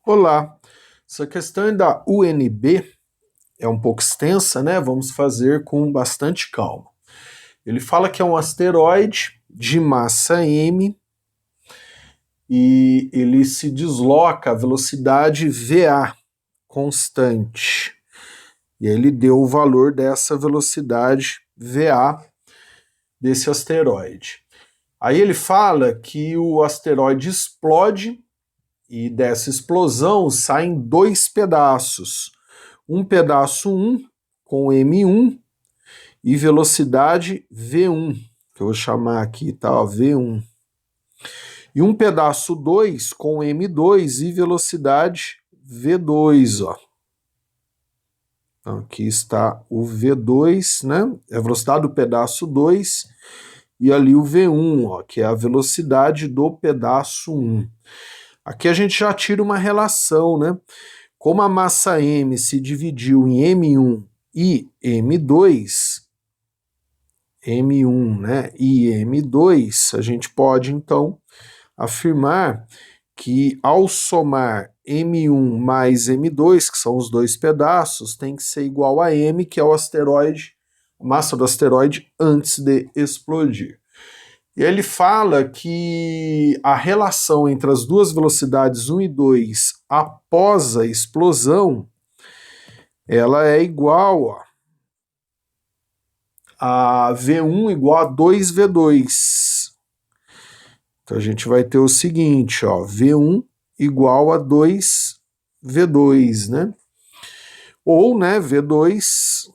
Olá, essa questão é da UNB, é um pouco extensa, né? Vamos fazer com bastante calma. Ele fala que é um asteroide de massa m e ele se desloca a velocidade VA constante. E ele deu o valor dessa velocidade VA desse asteroide. Aí ele fala que o asteroide explode e dessa explosão saem dois pedaços. Um pedaço 1 com M1 e velocidade V1, que eu vou chamar aqui, tá? Ó, V1. E um pedaço 2 com M2 e velocidade V2, ó. Então, aqui está o V2, né? É a velocidade do pedaço 2 e ali o V1, ó, que é a velocidade do pedaço 1. Aqui a gente já tira uma relação, né? Como a massa m se dividiu em M1 e M2, M1, né, e M2, a gente pode então afirmar que ao somar M1 mais M2, que são os dois pedaços, tem que ser igual a M, que é o asteroide, a massa do asteroide antes de explodir. E ele fala que a relação entre as duas velocidades 1 e 2 após a explosão, ela é igual a V1 igual a 2V2. Então a gente vai ter o seguinte, ó, V1 igual a 2V2, né? Ou, né, V2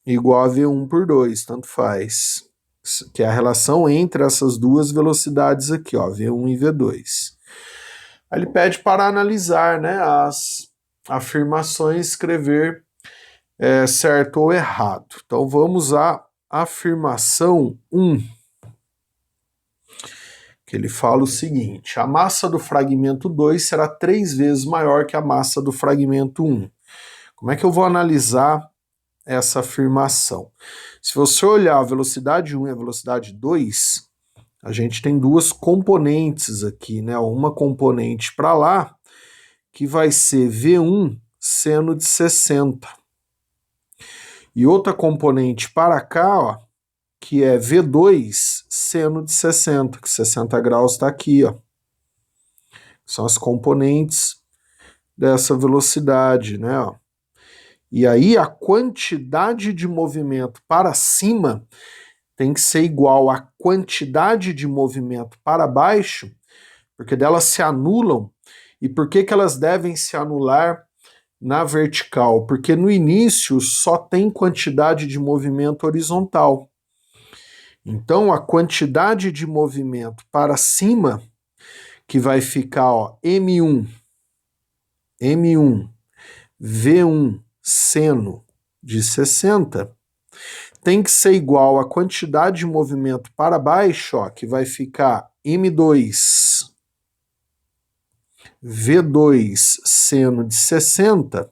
igual a V1 por 2, tanto faz. Que é a relação entre essas duas velocidades aqui, ó, V1 e V2. Aí ele pede para analisar, né, as afirmações, escrever certo ou errado. Então vamos à afirmação 1, que ele fala o seguinte: a massa do fragmento 2 será 3 vezes maior que a massa do fragmento 1. Como é que eu vou analisar essa afirmação? Se você olhar a velocidade 1 e a velocidade 2, a gente tem duas componentes aqui, né? Uma componente para lá, que vai ser V1 seno de 60. E outra componente para cá, ó, que é V2 seno de 60, que 60 graus está aqui, ó. São as componentes dessa velocidade, né? Ó. E aí a quantidade de movimento para cima tem que ser igual à quantidade de movimento para baixo, porque delas se anulam. E por que elas devem se anular na vertical? Porque no início só tem quantidade de movimento horizontal. Então a quantidade de movimento para cima, que vai ficar, ó, M1, V1 seno de 60, tem que ser igual à quantidade de movimento para baixo, ó, que vai ficar M2, V2 seno de 60.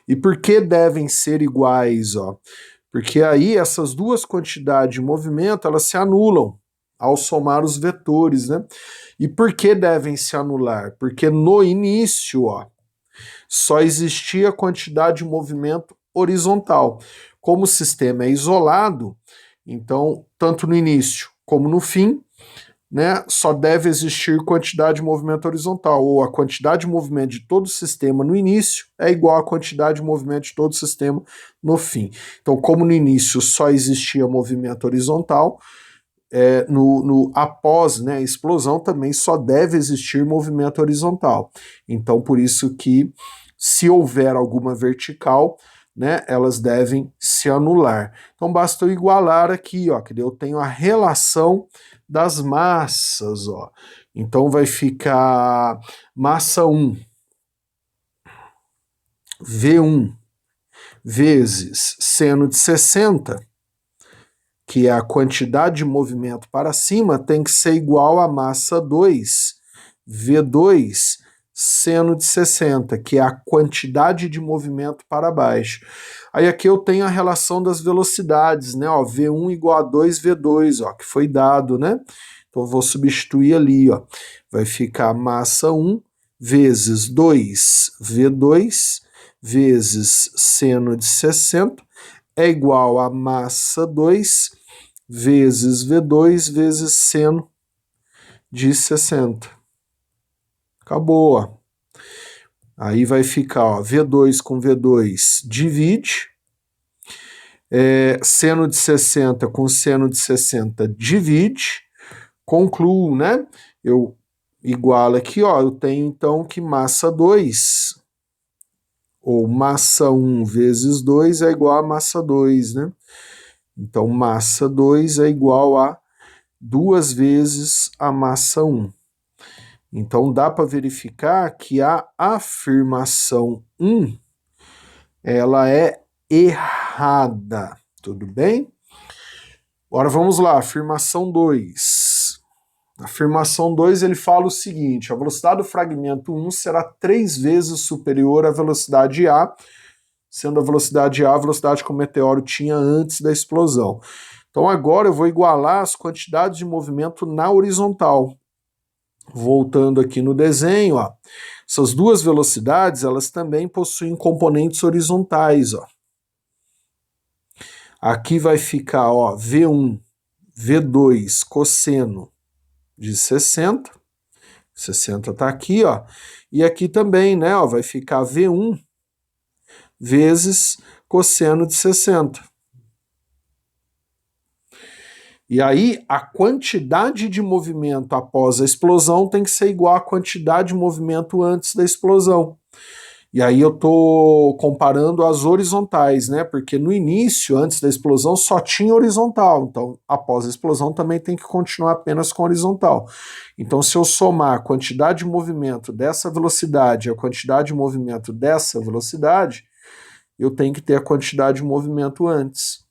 E por que devem ser iguais, ó? Porque aí essas duas quantidades de movimento, elas se anulam ao somar os vetores, né? E por que devem se anular? Porque no início, ó, só existia quantidade de movimento horizontal. Como o sistema é isolado, então, tanto no início como no fim, né, só deve existir quantidade de movimento horizontal, ou a quantidade de movimento de todo o sistema no início é igual à quantidade de movimento de todo o sistema no fim. Então, como no início só existia movimento horizontal, após, né, a explosão também só deve existir movimento horizontal. Então, por isso que se houver alguma vertical, né, elas devem se anular. Então basta eu igualar aqui, ó, que eu tenho a relação das massas, ó. Então vai ficar massa 1, V1, vezes seno de 60, que é a quantidade de movimento para cima, tem que ser igual a massa 2, V2, seno de 60, que é a quantidade de movimento para baixo. Aí aqui eu tenho a relação das velocidades, né? Ó, V1 igual a 2V2, ó, que foi dado, né? Então eu vou substituir ali, ó. Vai ficar massa 1 vezes 2V2 vezes seno de 60 é igual a massa 2 vezes V2 vezes seno de 60. Acabou, ó. Aí vai ficar, ó, V2 com V2 divide, seno de 60 com seno de 60 divide, concluo, né? Eu igualo aqui, ó, eu tenho então que massa 2, ou massa 1 vezes 2 é igual a massa 2, né? Então, massa 2 é igual a 2 vezes a massa 1. Então, dá para verificar que a afirmação 1, ela é errada, tudo bem? Agora vamos lá, afirmação 2. Afirmação 2, ele fala o seguinte: a velocidade do fragmento 1 será 3 vezes superior à velocidade A, sendo a velocidade A a velocidade que o meteoro tinha antes da explosão. Então agora eu vou igualar as quantidades de movimento na horizontal. Voltando aqui no desenho, ó, essas duas velocidades, elas também possuem componentes horizontais, ó. Aqui vai ficar, ó, V1, V2 cosseno de 60, 60 tá aqui, ó, e aqui também, né, ó, vai ficar V1 vezes cosseno de 60. E aí, a quantidade de movimento após a explosão tem que ser igual à quantidade de movimento antes da explosão. E aí eu tô comparando as horizontais, né? Porque no início, antes da explosão, só tinha horizontal. Então, após a explosão, também tem que continuar apenas com horizontal. Então, se eu somar a quantidade de movimento dessa velocidade e a quantidade de movimento dessa velocidade, eu tenho que ter a quantidade de movimento antes.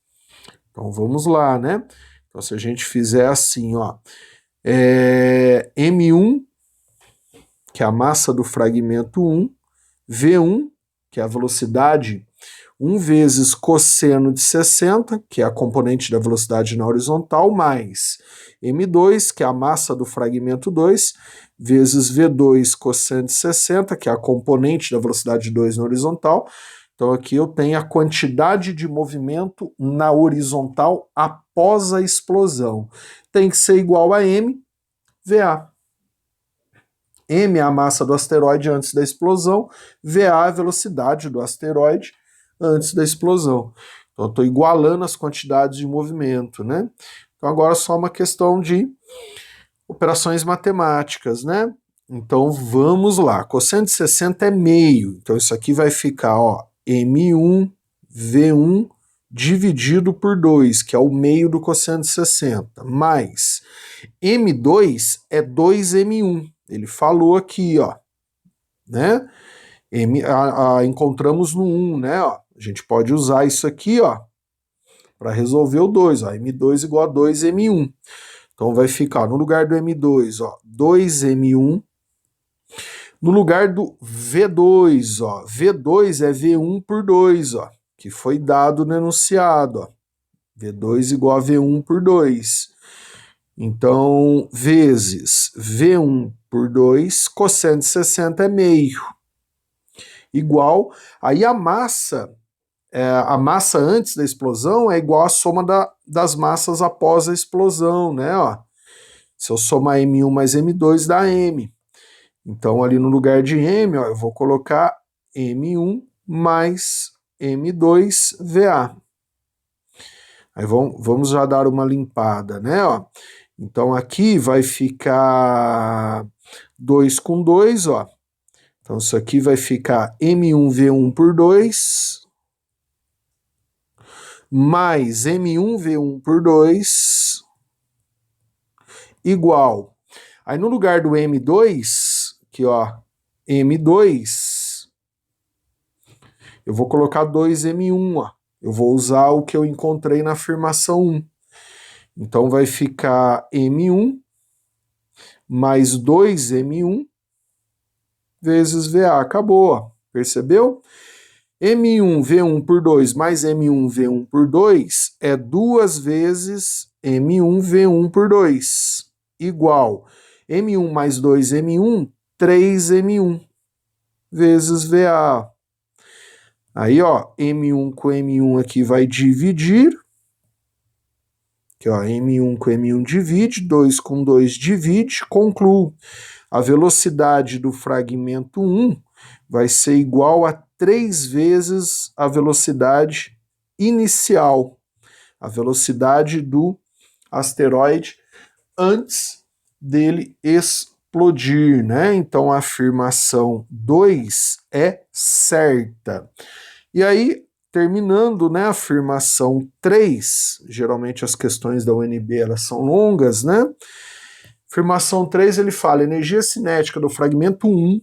Então, vamos lá, né? Então, se a gente fizer assim, ó, M1, que é a massa do fragmento 1, V1, que é a velocidade, 1 vezes cosseno de 60, que é a componente da velocidade na horizontal, mais M2, que é a massa do fragmento 2, vezes V2 cosseno de 60, que é a componente da velocidade 2 na horizontal. Então aqui eu tenho a quantidade de movimento na horizontal após a explosão. Tem que ser igual a m, VA. M é a massa do asteroide antes da explosão, VA é a velocidade do asteroide antes da explosão. Então eu estou igualando as quantidades de movimento, né? Então agora é só uma questão de operações matemáticas, né? Então vamos lá, cosseno de 60 é meio, então isso aqui vai ficar, ó, M1, V1 dividido por 2, que é o meio do cosseno de 60, mais M2 é 2M1, ele falou aqui, ó, né? Encontramos no 1, né? Ó, a gente pode usar isso aqui, ó, para resolver o 2, ó, M2 igual a 2M1. Então vai ficar no lugar do M2, ó, 2M1. No lugar do V2, ó, V2 é V1 por 2, ó, que foi dado no enunciado, ó. V2 igual a V1 por 2. Então, vezes V1 por 2, cosseno de 60 é meio. Igual, aí a massa antes da explosão é igual à soma das massas após a explosão, né? Ó. Se eu somar M1 mais M2 dá M. Então, ali no lugar de M, ó, eu vou colocar M1 mais M2 VA. Aí vamos já dar uma limpada, né? Ó. Então, aqui vai ficar 2 com 2, ó. Então, isso aqui vai ficar M1V1 por 2, mais M1V1 por 2, igual. Aí, no lugar do M2, aqui, ó, M2, eu vou colocar 2M1, ó. Eu vou usar o que eu encontrei na afirmação 1. Então, vai ficar M1 mais 2M1 vezes VA. Acabou, ó. Percebeu? M1 V1 por 2 mais M1 V1 por 2 é 2 vezes M1 V1 por 2, igual M1 mais 2 M1 3m1 vezes VA. Aí, ó, M1 com M1 aqui vai dividir. Aqui, ó, M1 com M1 divide, 2 com 2 divide, concluo. A velocidade do fragmento 1 vai ser igual a 3 vezes a velocidade inicial, a velocidade do asteroide antes dele explodir, né? Então a afirmação 2 é certa. E aí, terminando, né, a afirmação 3, geralmente as questões da UNB elas são longas, né? Afirmação 3, ele fala: a energia cinética do fragmento 1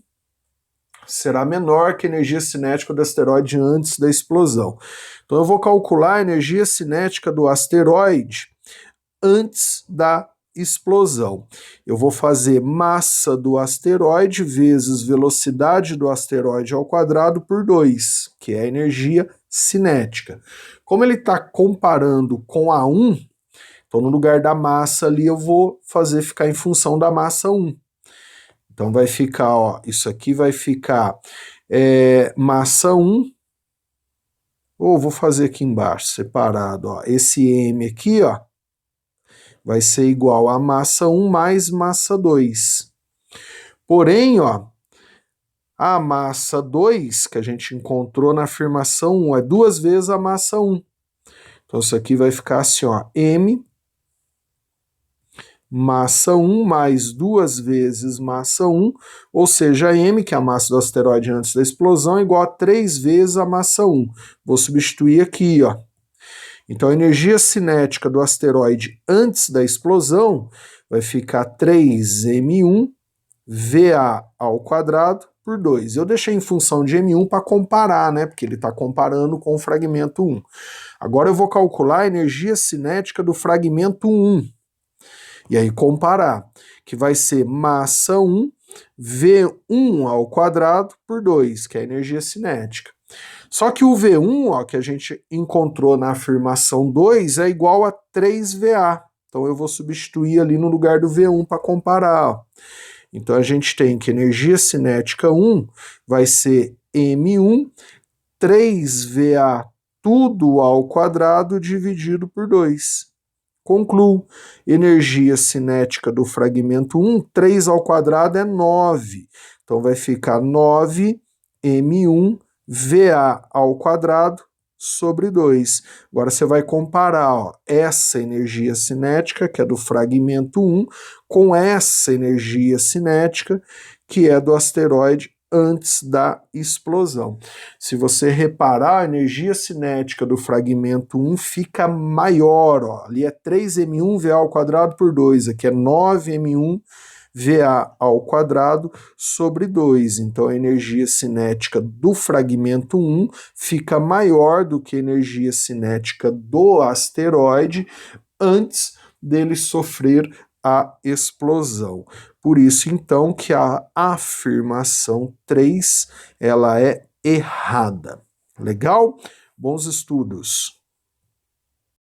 será menor que a energia cinética do asteroide antes da explosão. Então eu vou calcular a energia cinética do asteroide antes da explosão. Eu vou fazer massa do asteroide vezes velocidade do asteroide ao quadrado por 2, que é a energia cinética. Como ele está comparando com a 1, então no lugar da massa ali eu vou fazer ficar em função da massa 1. Então vai ficar, ó, isso aqui vai ficar massa 1, ou vou fazer aqui embaixo, separado, ó, esse M aqui, ó, vai ser igual a massa 1 mais massa 2. Porém, ó, a massa 2, que a gente encontrou na afirmação 1, é 2 vezes a massa 1. Então isso aqui vai ficar assim, ó, M massa 1 mais 2 vezes massa 1, ou seja, M, que é a massa do asteroide antes da explosão, é igual a 3 vezes a massa 1. Vou substituir aqui, ó. Então a energia cinética do asteroide antes da explosão vai ficar 3m1 VA ao quadrado por 2. Eu deixei em função de M1 para comparar, né? Porque ele está comparando com o fragmento 1. Agora eu vou calcular a energia cinética do fragmento 1. E aí comparar, que vai ser massa 1 V1 ao quadrado por 2, que é a energia cinética. Só que o V1, ó, que a gente encontrou na afirmação 2, é igual a 3VA. Então eu vou substituir ali no lugar do V1 para comparar. Ó. Então a gente tem que energia cinética 1 vai ser M1, 3VA tudo ao quadrado dividido por 2. Concluo. Energia cinética do fragmento 1, 3 ao quadrado é 9. Então vai ficar 9m1 VA ao quadrado sobre 2. Agora você vai comparar, ó, essa energia cinética, que é do fragmento 1, com essa energia cinética, que é do asteroide antes da explosão. Se você reparar, a energia cinética do fragmento 1 fica maior, ó. Ali é 3m1 VA ao quadrado por 2, aqui é 9m1 VA ao quadrado sobre 2. Então a energia cinética do fragmento 1 fica maior do que a energia cinética do asteroide antes dele sofrer a explosão. Por isso, então, que a afirmação 3 ela é errada. Legal? Bons estudos!